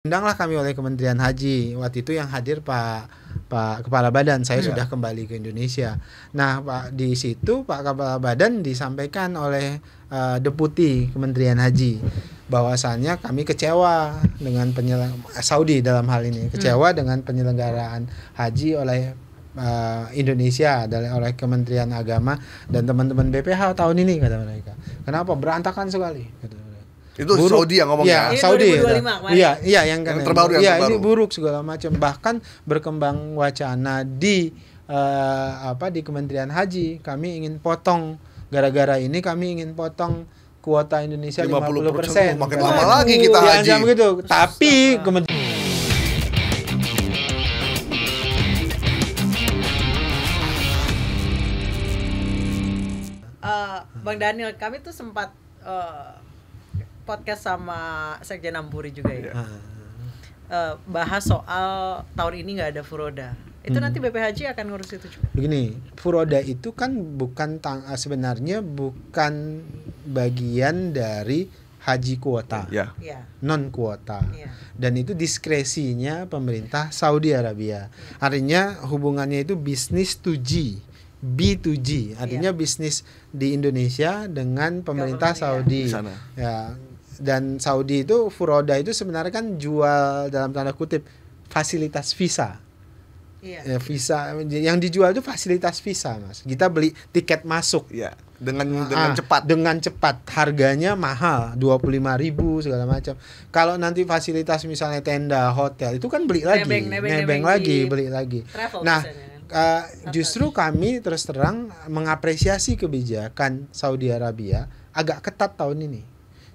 Undanglah kami oleh Kementerian Haji. Waktu itu yang hadir Pak Kepala Badan. Saya sudah kembali ke Indonesia. Nah, di situ Pak Kepala Badan disampaikan oleh Deputi Kementerian Haji bahwasannya kami kecewa dengan Saudi dalam hal ini kecewa dengan penyelenggaraan haji oleh Indonesia oleh Kementerian Agama dan teman-teman BPH tahun ini, kata mereka. Kenapa berantakan sekali? Itu buruk. Saudi yang ngomongnya. Ya, Saudi. Iya, yang terbaru. Ini buruk segala macam. Bahkan berkembang wacana di di Kementerian Haji, kami ingin potong gara-gara ini kami ingin potong kuota Indonesia 50%. Makin lama lagi kita haji. Ya, begitu. Tapi Bang Daniel, kami tuh sempat podcast sama Sekjen Ampuri juga ya. Bahas soal tahun ini nggak ada furoda. Itu nanti BPHJ akan ngurus itu juga. Begini, furoda itu kan sebenarnya bukan bagian dari haji kuota, non kuota, dan itu diskresinya pemerintah Saudi Arabia. Artinya hubungannya itu bisnis to G. B2G, artinya bisnis di Indonesia dengan pemerintah Saudi. Ya, dan Saudi itu furoda itu sebenarnya kan jual dalam tanda kutip fasilitas visa. Ya, visa yang dijual itu fasilitas visa, Mas. Kita beli tiket masuk dengan cepat. Dengan cepat, harganya mahal, 25.000 segala macam. Kalau nanti fasilitas misalnya tenda, hotel itu kan beli lagi, nebeng lagi, beli lagi. Nah, justru kami terus terang mengapresiasi kebijakan Saudi Arabia agak ketat tahun ini.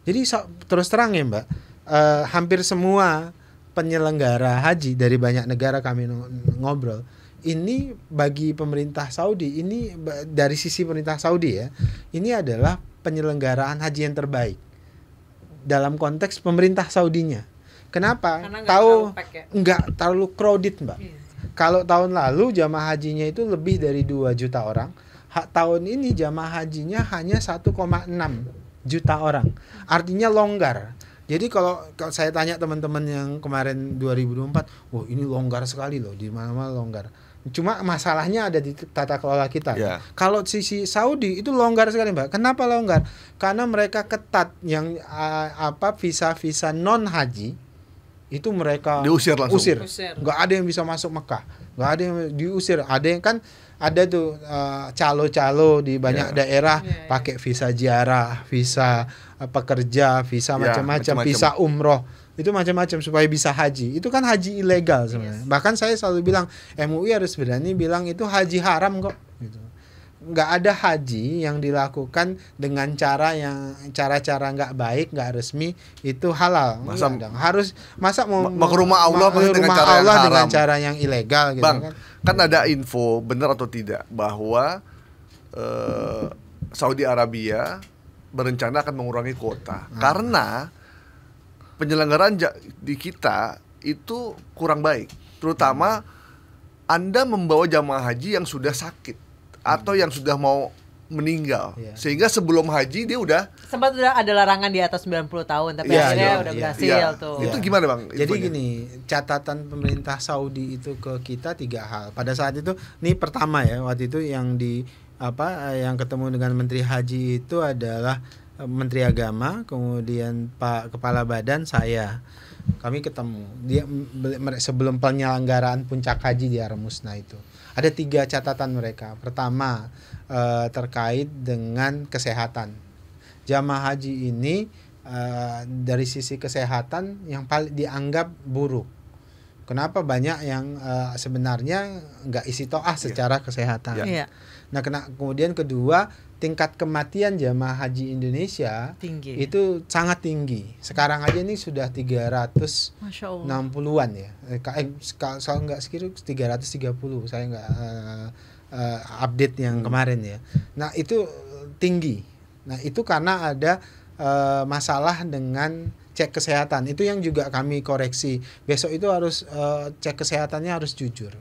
Jadi terus terang ya Mbak, hampir semua penyelenggara haji dari banyak negara kami ngobrol, ini bagi pemerintah Saudi, ini dari sisi pemerintah Saudi ya, ini adalah penyelenggaraan haji yang terbaik dalam konteks pemerintah Saudinya. Kenapa? Nggak terlalu crowded Mbak. Kalau tahun lalu jamaah hajinya itu lebih dari 2 juta orang, tahun ini jamaah hajinya hanya 1,6 juta orang. Artinya longgar. Jadi kalau saya tanya teman-teman yang kemarin 2024, wah ini longgar sekali loh, di mana-mana longgar. Cuma masalahnya ada di tata kelola kita. Kalau sisi Saudi itu longgar sekali Mbak. Kenapa longgar? Karena mereka ketat yang visa-visa non haji itu mereka diusir langsung. Nggak ada yang bisa masuk Mekah. Nggak ada yang diusir. Ada yang kan ada tuh calo-calo di banyak daerah pakai visa ziarah, visa pekerja, visa macam-macam, visa umroh. Itu macam-macam supaya bisa haji. Itu kan haji ilegal sebenarnya. Bahkan saya selalu bilang MUI harus berani bilang itu haji haram kok gitu. Nggak ada haji yang dilakukan dengan cara nggak baik, nggak resmi itu halal. Masa mau ke rumah Allah dengan cara yang ilegal gitu. Bang, kan ada info benar atau tidak bahwa Saudi Arabia berencana akan mengurangi kuota karena penyelenggaraan di kita itu kurang baik, terutama Anda membawa jamaah haji yang sudah sakit atau yang sudah mau meninggal, sehingga sebelum haji dia udah ada larangan di atas 90 tahun, tapi akhirnya udah berhasil tuh. Itu gimana Bang? Jadi gini, catatan pemerintah Saudi itu ke kita 3 hal. Pada saat itu, ini pertama ya, waktu itu yang yang ketemu dengan Menteri Haji itu adalah Menteri Agama, kemudian Pak Kepala Badan, saya. Kami ketemu. Sebelum penyelenggaraan puncak haji di Haram Musna itu. Ada 3 catatan mereka. Pertama, terkait dengan kesehatan. Jamaah haji ini dari sisi kesehatan yang paling dianggap buruk. Kenapa? Banyak yang sebenarnya nggak istitoah secara kesehatan. Nah, kemudian kedua, tingkat kematian jamaah haji Indonesia itu sangat tinggi. Sekarang aja ini sudah 360-an ya. Kalau nggak sekitar 330, saya nggak update yang kemarin ya. Nah, itu tinggi. Nah, itu karena ada masalah dengan cek kesehatan. Itu yang juga kami koreksi. Besok itu harus cek kesehatannya harus jujur.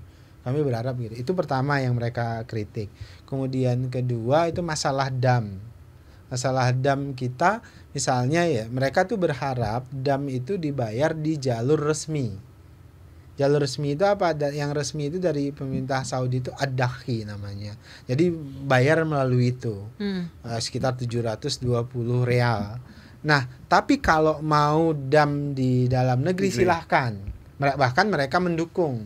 Kami berharap gitu. Itu pertama yang mereka kritik. Kemudian kedua itu masalah dam. Masalah dam kita misalnya ya, mereka tuh berharap dam itu dibayar di jalur resmi. Jalur resmi itu apa? Yang resmi itu dari pemerintah Saudi itu ad-dakhi namanya. Jadi bayar melalui itu. Sekitar 720 real. Nah, tapi kalau mau dam di dalam negeri silahkan. Bahkan mereka mendukung.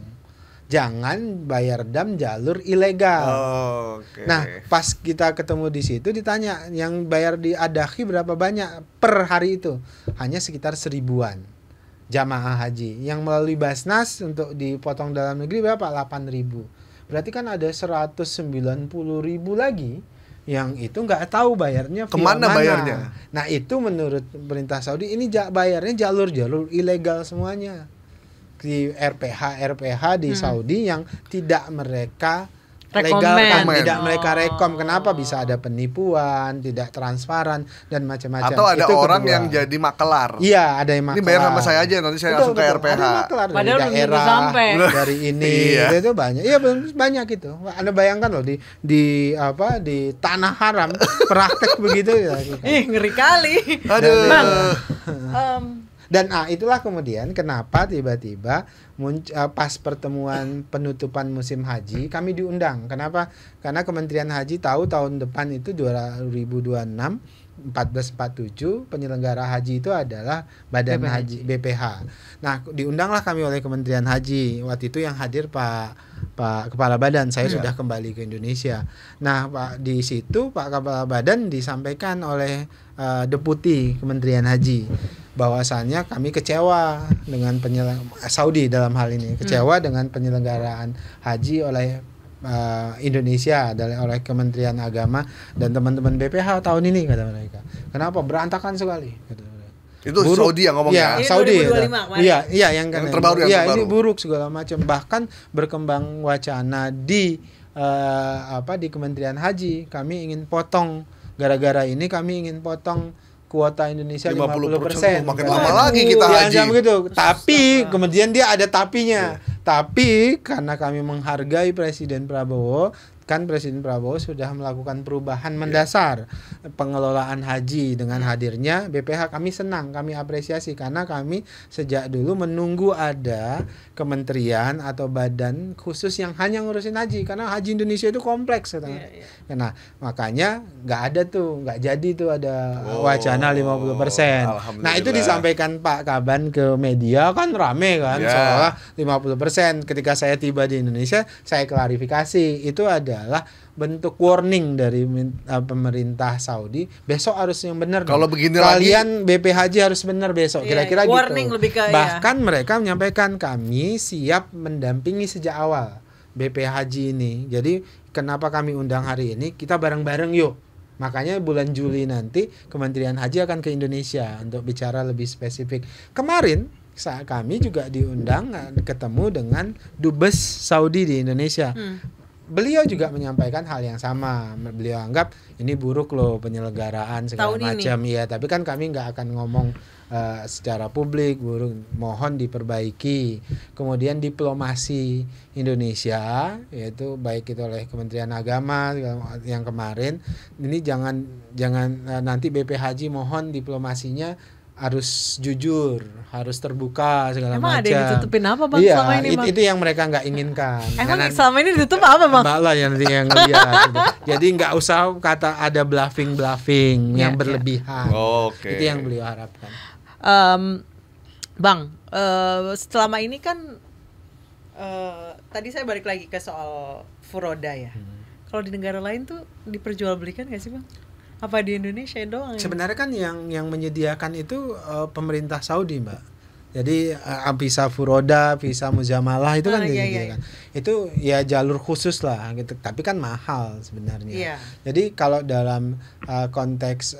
Jangan bayar dam jalur ilegal. Nah, pas kita ketemu di situ ditanya, yang bayar di ad-dakhi berapa banyak per hari itu? Hanya sekitar 1000-an jamaah haji. Yang melalui Basnas untuk dipotong dalam negeri berapa? 8.000. Berarti kan ada 190.000 lagi yang itu nggak tahu bayarnya kemana bayarnya. Nah, itu menurut pemerintah Saudi ini bayarnya jalur-jalur ilegal semuanya. Di RPH di Saudi yang tidak mereka legalkan, tidak mereka rekom. Kenapa bisa ada penipuan, tidak transparan dan macam-macam. Atau ada itu orang yang jadi makelar. Iya, ada yang makelar. Ini bayar sama saya aja, nanti saya langsung ke RPH. Padahal dari daerah, dari ini, itu banyak. Iya, banyak itu. Anda bayangkan loh di tanah haram praktek begitu ya. Ngeri kali. Aduh. Dan itulah kemudian kenapa tiba-tiba pas pertemuan penutupan musim haji kami diundang. Kenapa? Karena Kementerian Haji tahu tahun depan itu 2026 1447 penyelenggara haji itu adalah Badan Haji BPH. Nah, diundanglah kami oleh Kementerian Haji. Waktu itu yang hadir Pak Kepala Badan. Saya sudah kembali ke Indonesia. Nah, di situ Pak Kepala Badan disampaikan oleh Deputi Kementerian Haji bahwasannya kami kecewa dengan Saudi dalam hal ini kecewa dengan penyelenggaraan haji oleh Indonesia oleh Kementerian Agama dan teman-teman BPH tahun ini, kata mereka. Kenapa berantakan sekali? Itu buruk. Saudi yang ngomongnya. Ya, Saudi. Iya, yang terbaru. Ini buruk segala macam. Bahkan berkembang wacana di Kementerian Haji, kami ingin potong gara-gara ini kami ingin potong kuota Indonesia 50%. Makin lama lagi kita haji. Gitu. Tapi kemudian dia ada tapinya. Tapi karena kami menghargai Presiden Prabowo, kan Presiden Prabowo sudah melakukan perubahan mendasar pengelolaan haji dengan hadirnya BPH. Kami senang, kami apresiasi karena kami sejak dulu menunggu ada kementerian atau badan khusus yang hanya ngurusin haji karena haji Indonesia itu kompleks. Nah, makanya nggak jadi tuh ada wacana 50%. Nah, itu disampaikan Pak Kaban ke media kan rame kan soalnya 50%. Ketika saya tiba di Indonesia, saya klarifikasi itu adalah bentuk warning dari pemerintah Saudi. Besok harus yang benar. Kalau begini kalian BP Haji harus benar besok. Kira-kira warning gitu. Lebih ke, bahkan mereka menyampaikan kami siap mendampingi sejak awal BP Haji ini. Jadi kenapa kami undang hari ini? Kita bareng-bareng yuk. Makanya bulan Juli nanti Kementerian Haji akan ke Indonesia untuk bicara lebih spesifik. Kemarin kami juga diundang ketemu dengan Dubes Saudi di Indonesia. Beliau juga menyampaikan hal yang sama. Beliau anggap ini buruk loh penyelenggaraan segala macam. Ya, tapi kan kami nggak akan ngomong secara publik, buruk. Mohon diperbaiki. Kemudian diplomasi Indonesia, yaitu baik itu oleh Kementerian Agama yang kemarin, ini jangan nanti BP Haji mohon diplomasinya harus jujur, harus terbuka segala macam. Emang ada yang ditutupin apa Bang selama ini Bang? Itu yang mereka nggak inginkan. Emang selama ini ditutup apa Bang? Mbak lah yang lihat. Jadi nggak usah kata ada bluffing yang berlebihan. Itu yang beliau harapkan. Bang, selama ini kan tadi saya balik lagi ke soal furoda ya. Kalau di negara lain tuh diperjualbelikan nggak sih Bang? Apa di Indonesia doang? Sebenarnya kan yang menyediakan itu pemerintah Saudi, Mbak. Jadi visa furoda, visa muzamalah itu kan disediakan. Itu ya jalur khusus lah gitu. Tapi kan mahal sebenarnya. Jadi kalau dalam konteks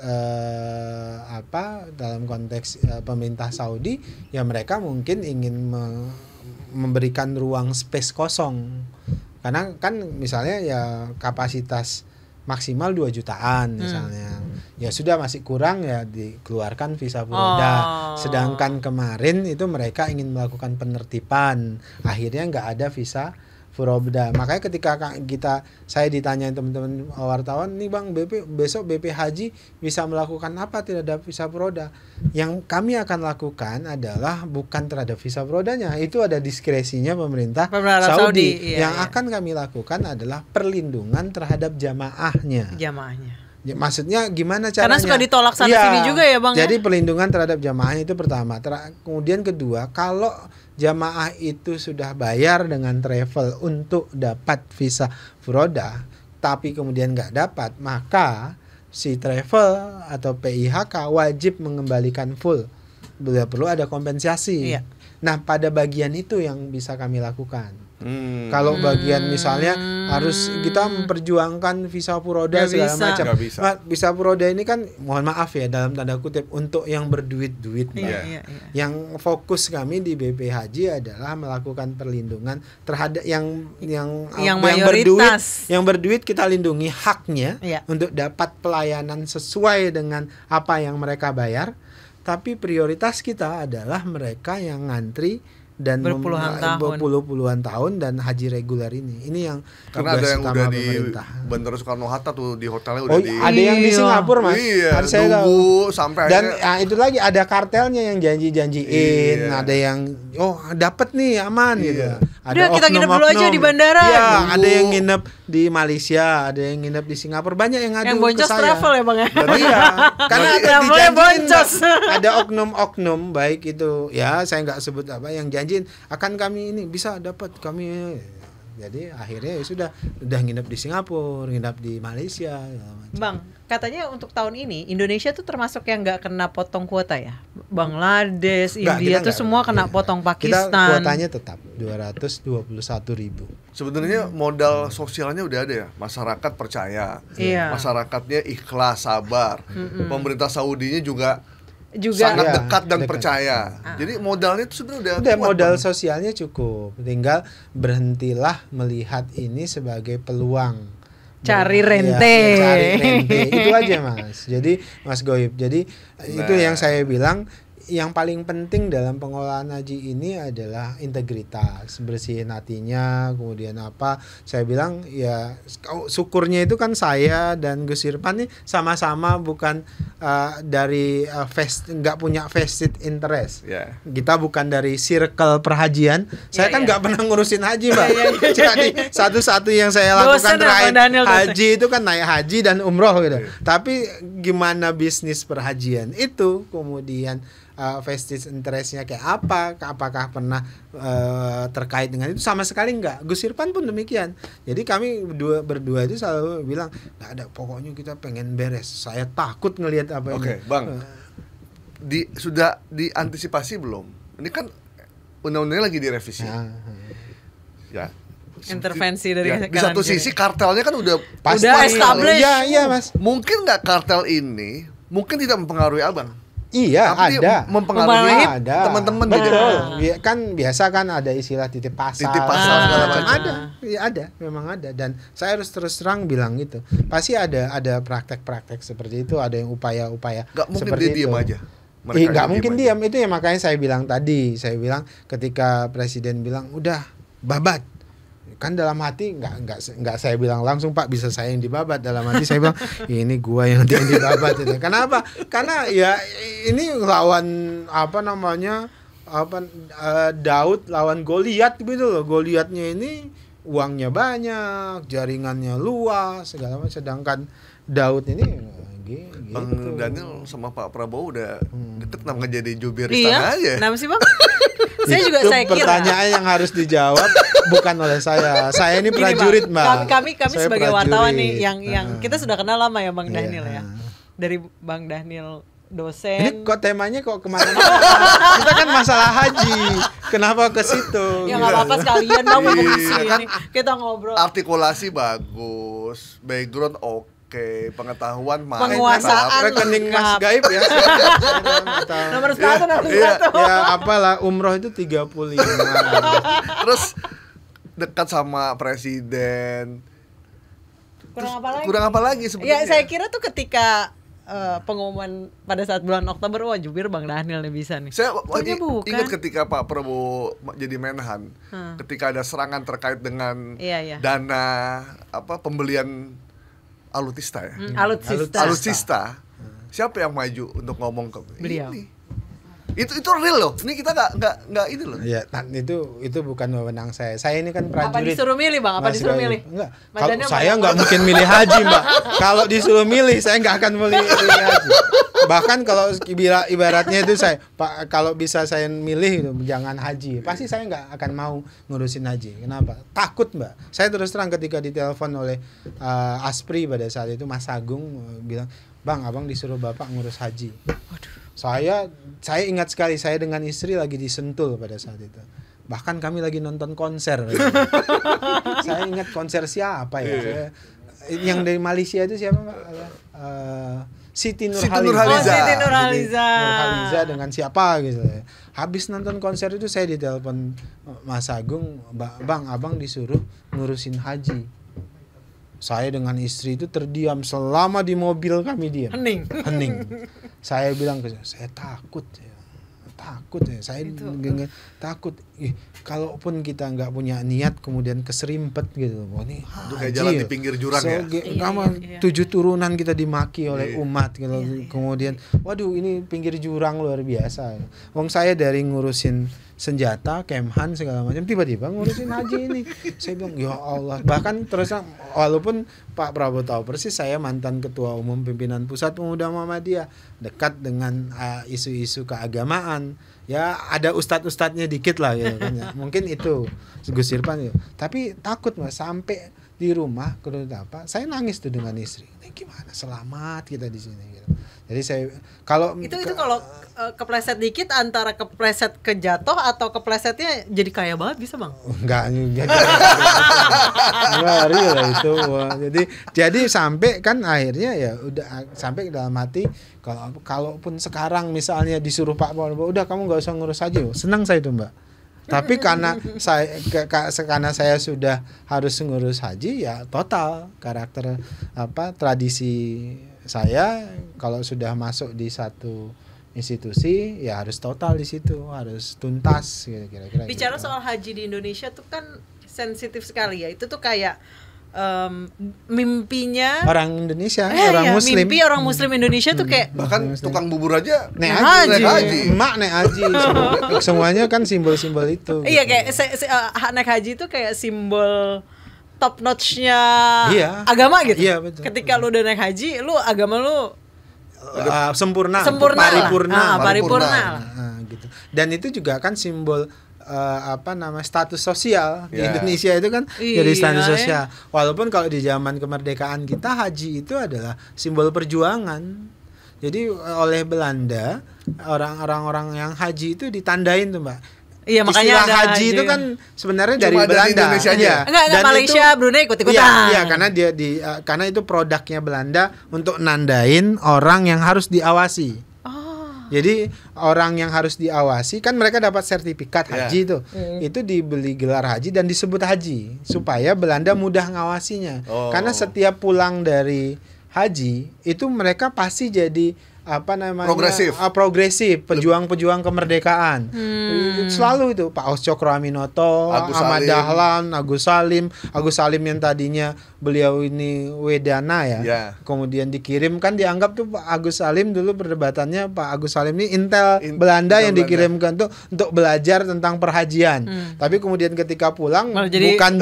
pemerintah Saudi, ya mereka mungkin ingin memberikan ruang space kosong. Karena kan misalnya ya kapasitas maksimal 2 jutaan misalnya. Ya sudah masih kurang ya dikeluarkan visa furoda. Sedangkan kemarin itu mereka ingin melakukan penertiban. Akhirnya nggak ada visa furoda. Makanya ketika saya ditanyain teman-teman wartawan, nih Bang, besok BP Haji bisa melakukan apa terhadap visa furoda? Yang kami akan lakukan adalah bukan terhadap visa furodanya, itu ada diskresinya pemerintah Saudi. Yang akan kami lakukan adalah perlindungan terhadap jamaahnya. Ya, maksudnya gimana caranya? Karena suka ditolak sana sini juga ya Bang. Jadi perlindungan terhadap jamaahnya itu pertama. Kemudian kedua, kalau jamaah itu sudah bayar dengan travel untuk dapat visa furoda, tapi kemudian nggak dapat, maka si travel atau PIHK wajib mengembalikan full. Perlu ada kompensasi. Iya. Nah, pada bagian itu yang bisa kami lakukan. Kalau bagian misalnya harus kita memperjuangkan visa furoda segala macam. Visa furoda ini kan mohon maaf ya dalam tanda kutip untuk yang berduit-duit. Yang fokus kami di BP Haji adalah melakukan perlindungan terhadap yang berduit kita lindungi haknya untuk dapat pelayanan sesuai dengan apa yang mereka bayar. Tapi prioritas kita adalah mereka yang ngantri dan berpuluh-puluhan tahun dan haji reguler ini yang karena ada yang udah di Bandara Soekarno-Hatta tuh di hotelnya udah ada yang di Singapura Mas. Saya tahu sampai dan itu lagi ada kartelnya yang janjiin, ada yang dapat nih aman gitu. Ada kita nginep dulu aja di bandara. Ada yang nginep di Malaysia, ada yang nginep di Singapura, banyak yang ngadu ke saya. Travel ya Bang ya. Karena travelnya boncos. Ada oknum baik itu saya nggak sebut apa yang janjiin akan kami ini bisa dapat kami. Jadi akhirnya sudah nginep di Singapura, nginep di Malaysia. Bang, katanya untuk tahun ini Indonesia tuh termasuk yang nggak kena potong kuota ya. Bangladesh, India tuh semua kena potong Pakistan. Kita kuotanya tetap 221.000. Sebenarnya modal sosialnya udah ada ya. Masyarakat percaya, masyarakatnya ikhlas, sabar. Pemerintah Saudinya juga sangat dekat dan percaya. Jadi modalnya itu sebenarnya udah modal sosialnya cukup. Tinggal berhentilah melihat ini sebagai peluang. Cari rente. Itu aja Mas. Jadi Mas Goib. Jadi itu yang saya bilang. Yang paling penting dalam pengolahan haji ini adalah integritas, bersihin hatinya, kemudian apa? Saya bilang ya syukurnya itu kan saya dan Gus Irfan nih sama-sama bukan dari nggak punya vested interest. Kita bukan dari circle perhajian. Saya kan nggak pernah ngurusin haji, Mbak. Jadi satu-satu yang saya lakukan terakhir haji itu kan naik haji dan umroh gitu. Tapi gimana bisnis perhajian itu kemudian vested interestnya kayak apa, apakah pernah terkait dengan itu, sama sekali enggak. Gus Irfan pun demikian. Jadi kami berdua itu selalu bilang nggak ada, pokoknya kita pengen beres. Saya takut ngelihat apa ini. Oke, Bang. Sudah diantisipasi belum? Ini kan undang-undangnya lagi direvisi. Ya. Intervensi dari di satu sisi kartelnya kan udah established. Iya, Mas. Mungkin nggak kartel ini mungkin tidak mempengaruhi Abang. Iya, tapi ada. Mempengaruhi teman-teman gitu. Kan biasa kan ada istilah titip pasar segala macam. Ada, memang ada, dan saya harus terus terang bilang gitu. Pasti ada praktek-praktek seperti itu, ada yang upaya-upaya seperti itu. Dia diam aja. Nggak mungkin diam. Itu ya makanya saya bilang tadi, ketika presiden bilang udah babat, kan dalam hati nggak saya bilang langsung Pak bisa saya yang dibabat, dalam hati saya bilang ini gua yang dibabat itu. Kenapa? Karena ya ini lawan Daud lawan Goliat gitu loh. Goliatnya ini uangnya banyak, jaringannya luas segala macam, sedangkan Daud ini gitu. Bang Daniel sama Pak Prabowo udah deket nama jadi jubir istana aja. Kenapa sih Bang? Saya juga saya kira pertanyaan yang harus dijawab bukan oleh saya. Saya ini prajurit, Mbak. Kami sebagai wartawan nih yang kita sudah kenal lama ya Bang Daniel ya. Dari Bang Daniel dosen. Ini kok temanya kemana-mana? Kita kan masalah haji. Kenapa ke situ? Ya nggak apa-apa sekalian Bang mau di sini. Kita ngobrol. Artikulasi bagus, background oke, pengetahuan penguasaan rekening Mas Gaib ya. Nomor 1. Ya apalah, umroh itu 35. Terus dekat sama presiden. Kurang apa lagi sebetulnya? Ya saya kira tuh ketika pengumuman pada saat bulan Oktober, wah jubir Bang Daniel nih bisa nih. Saya ingat ketika Pak Prabowo jadi Menhan, ketika ada serangan terkait dengan dana pembelian alutsista ya. Alutsista. Siapa yang maju untuk ngomong ke beliau? Itu real loh. Ini kita nggak ini loh. Iya, itu bukan wewenang saya. Saya ini kan prajurit. Apa disuruh milih, Bang? Apa disuruh milih? Enggak. Kalau saya nggak mungkin milih haji, Mbak. Kalau disuruh milih, saya nggak akan milih haji. Bahkan kalau ibaratnya itu saya, Pak, kalau bisa saya milih itu jangan haji. Pasti saya nggak akan mau ngurusin haji. Kenapa? Takut, Mbak. Saya terus terang ketika ditelepon oleh Aspri pada saat itu, Mas Agung bilang, "Bang, abang disuruh Bapak ngurus haji." Waduh. Saya ingat sekali, saya dengan istri lagi di Sentul pada saat itu. Bahkan kami lagi nonton konser. Saya ingat konser siapa ya? Yang dari Malaysia itu siapa, Mbak? Siti Nurhaliza dengan siapa gitu. Habis nonton konser itu saya ditelepon Mas Agung, "Bang, abang disuruh ngurusin haji." Saya dengan istri itu terdiam selama di mobil kami diam. Hening. Saya bilang ke saya takut ya. Saya takut. Kalaupun kita nggak punya niat kemudian keserimpet gitu. Wah, ini kayak jalan di pinggir jurang ya. 7 turunan kita dimaki oleh umat gitu. Kemudian waduh ini pinggir jurang luar biasa. Wong saya dari ngurusin senjata, kemhan segala macam, tiba-tiba ngurusin haji ini. Saya bilang ya Allah. Bahkan terus walaupun Pak Prabowo tahu persis saya mantan ketua umum pimpinan Pusat Pemuda Muhammadiyah, dekat dengan isu-isu keagamaan. Ya ada ustadz-ustadznya dikit lah gitu kan ya. Mungkin itu Gus Irfan ya. Tapi takut Mas, sampai di rumah saya nangis tuh dengan istri. Gimana selamat kita di sini gitu. Jadi saya kalau kalau kepleset dikit antara kepleset kejatuh atau keplesetnya jadi kaya banget bisa, Bang? Enggak real itu. Jadi sampai kan akhirnya ya udah sampai ke dalam hati kalaupun sekarang misalnya disuruh Pak Prabowo, udah kamu nggak usah ngurus haji, senang saya itu, Mbak. Tapi karena saya sudah harus ngurus haji, ya total karakter tradisi saya kalau sudah masuk di satu institusi ya harus total di situ, harus tuntas kira-kira. Bicara soal haji di Indonesia tuh kan sensitif sekali ya. Itu tuh kayak mimpinya orang Indonesia, orang Muslim. Mimpi orang Muslim Indonesia tuh kayak bahkan tukang bubur aja naik haji. Emak naik haji. Semuanya kan simbol-simbol itu. Iya gitu. Kayak naik haji itu kayak simbol top notch-nya agama gitu. Iya, betul. Ketika lu udah naik haji, lu agama lu sempurna paripurna. Gitu. Dan itu juga kan simbol status sosial di Indonesia itu kan jadi status sosial. Walaupun kalau di zaman kemerdekaan kita haji itu adalah simbol perjuangan. Jadi oleh Belanda orang-orang yang haji itu ditandain tuh, Mbak. Iya, makanya istilah ada haji itu kan sebenarnya dari Belanda. Indonesia aja. Enggak Malaysia, Brunei ikut-ikutan. Iya, karena karena itu produknya Belanda untuk nandain orang yang harus diawasi. Jadi orang yang harus diawasi kan mereka dapat sertifikat haji itu. Itu dibeli gelar haji dan disebut haji supaya Belanda mudah ngawasinya. Karena setiap pulang dari haji itu mereka pasti jadi progresif, pejuang-pejuang kemerdekaan. Selalu itu Pak Cokro Aminoto, Ahmad Dahlan, Agus Salim yang tadinya beliau ini Wedana ya. Kemudian dikirim kan dianggap tuh Pak Agus Salim dulu perdebatannya Pak Agus Salim ini intel Belanda yang dikirimkan tuh untuk belajar tentang perhajian. Tapi kemudian ketika pulang bukan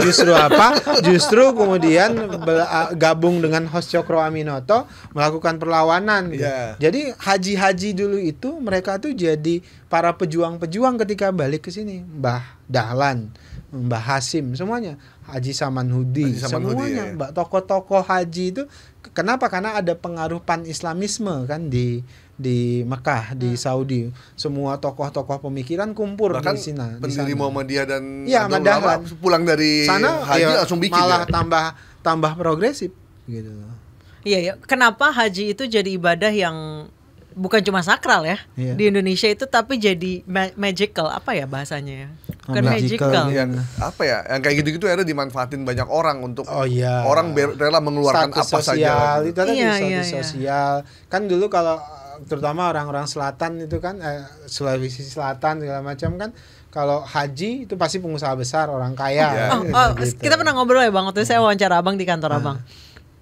justru kemudian gabung dengan Hos Cokro Aminoto melakukan perlawanan gitu. Jadi haji-haji dulu itu mereka tuh jadi para pejuang-pejuang ketika balik ke sini. Mbah Dahlan, Mbah Hasim, semuanya. Haji Samanhudi, semuanya. Mbak tokoh-tokoh haji itu kenapa? Karena ada pengaruh pan-islamisme kan di Mekah, di Saudi. Semua tokoh-tokoh pemikiran kumpul di sini. Pendiri Muhammadiyah dan Ahmad Dahlan pulang dari sana haji langsung bikin malah tambah progresif gitu. Iya. Kenapa haji itu jadi ibadah yang bukan cuma sakral ya di Indonesia itu, tapi jadi magical, apa ya bahasanya ya? bukan magical. Yang apa ya? Yang kayak gitu-gitu akhirnya dimanfaatin banyak orang untuk orang rela mengeluarkan status apa sosial, saja. Itu tadi status sosial. Kan dulu kalau terutama orang-orang selatan itu kan Sulawesi Selatan segala macam kan, kalau haji itu pasti pengusaha besar, orang kaya. Gitu. Kita pernah ngobrol ya Bang, waktu saya wawancara Abang di kantor Abang.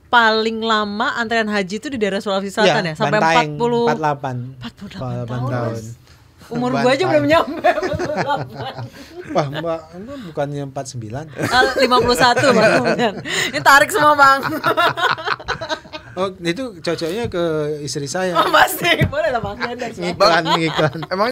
Paling lama antrean haji itu di daerah Sulawesi Selatan ya sampai 48 tahun. Umur gue aja belum nyampe 48. Wah, Mbak bukannya 49? 51 Bang. Ini tarik semua Bang. Oh, itu cocoknya ke istri saya. Oh, pasti. Boleh lah Bang. Iklan. Emang